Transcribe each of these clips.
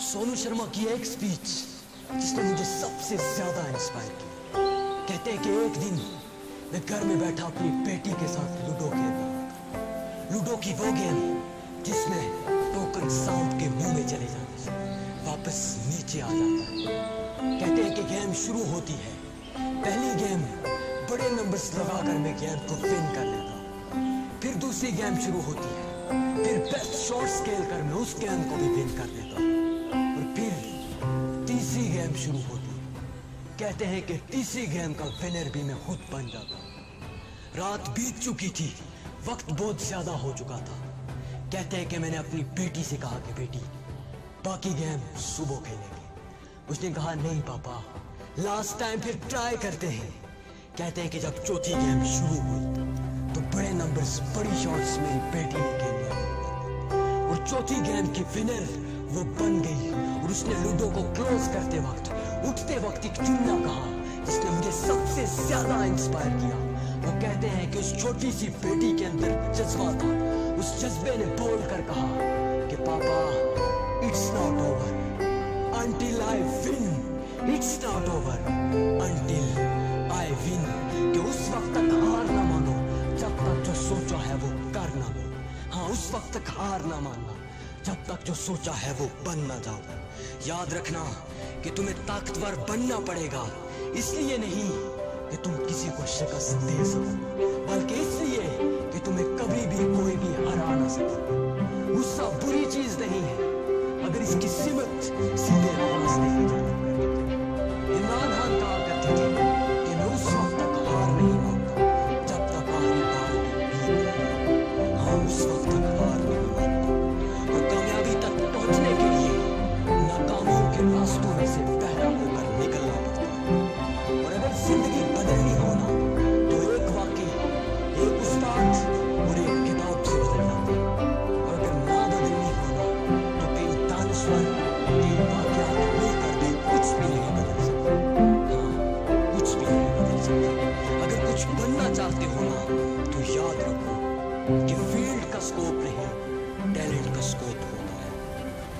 सोनू शर्मा की एक स्पीच जिसने मुझे सबसे ज्यादा इंस्पायर किया। कहते हैं कि एक दिन मैं घर में बैठा अपनी बेटी के साथ लूडो खेल रहा था। लूडो की वो गेम जिसमें टोकन सांप के मुंह में चले जाने से वापस नीचे आ जाता है। कहते हैं कि गेम शुरू होती है, पहली गेम बड़े नंबर्स लगाकर मैं गेम को विन कर लेता हूँ। फिर दूसरी गेम शुरू होती है, फिर बेस्ट शॉट्स खेल कर मैं उस गेम को भी विन कर देता हूँ। और फिर तीसरी गेम शुरू होती है। कहते हैं कि तीसरी गेम का विनर भी मैं खुद बन जाता हूँ। रात बीत चुकी थी, वक्त बहुत ज्यादा हो चुका था। कहते हैं कि मैंने अपनी बेटी से कहा कि बेटी बाकी गेम सुबह खेलेंगे। उसने कहा नहीं पापा, लास्ट टाइम फिर ट्राई करते हैं। कहते हैं कि जब चौथी गेम शुरू हुई तो बड़े नंबर्स बड़ी शॉट्स मेरी बेटी ने खेलने और चौथी गेम की विनर वो बन गई। और उसने लूडो को क्लोज करते वक्त उठते वक्त एक जुमला कहा जिसने मुझे सबसे ज्यादा इंस्पायर किया। वो कहते हैं कि उस छोटी सी बेटी के अंदर जज्बा था। उस जज्बे ने बोल कर कहा कि पापा it's not over until I win, it's not over until I win। कि उस वक्त तक हार ना मानो जब तक जो सोचा है वो कर ना लो। हाँ, उस वक्त तक हार ना मानना जब तक जो सोचा है वो बन ना जाओ। याद रखना कि तुम्हें ताकतवर बनना पड़ेगा, इसलिए नहीं कि तुम किसी को शिकस्त दे सको, बल्कि इसलिए कि तुम्हें कभी भी कोई भी हरा ना सके। गुस्सा बुरी चीज नहीं है अगर इसकी सिमत सीधे रास्ते पे जाती। इमरान खान कहा करते थे कि मैं उस वक्त तक हार नहीं मानता जब तक आखिरी बार में पीत नहीं। हाँ, उस वक्त तक हार नहीं मानता। और कामयाबी तक पहुंचने के लिए नाकामियों के रास्तों में से पहरा होकर निकलना पड़ता है। और अगर जिंदगी बदलनी हो ना तो एक वाकई, एक उस्ताद और एक किताब से बदल जाती है। और अगर ना बदलनी हो ना तो कई दानश्वर कई वाकयात मिलकर भी कुछ भी नहीं बदल सकते। हाँ, कुछ भी नहीं बदल सकते। अगर कुछ बनना चाहते हो ना तो याद रखो कि फील्ड का स्कोप नहीं, टैलेंट का स्कोप होता है।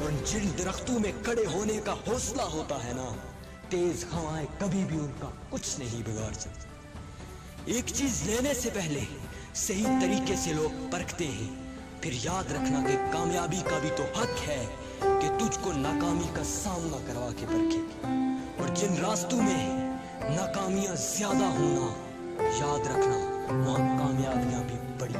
और जिन दरख्तों में खड़े होने का हौसला होता है ना, तेज हवाएं कभी भी उनका कुछ नहीं बिगाड़ सकती। एक चीज लेने से पहले सही तरीके से लोग परखते हैं। फिर याद रखना कि कामयाबी का भी तो हक है कि तुझको नाकामी का सामना करवा के परखे। और जिन रास्तों में नाकामियां ज्यादा होना, याद रखना वहां कामयाबियां भी बड़ी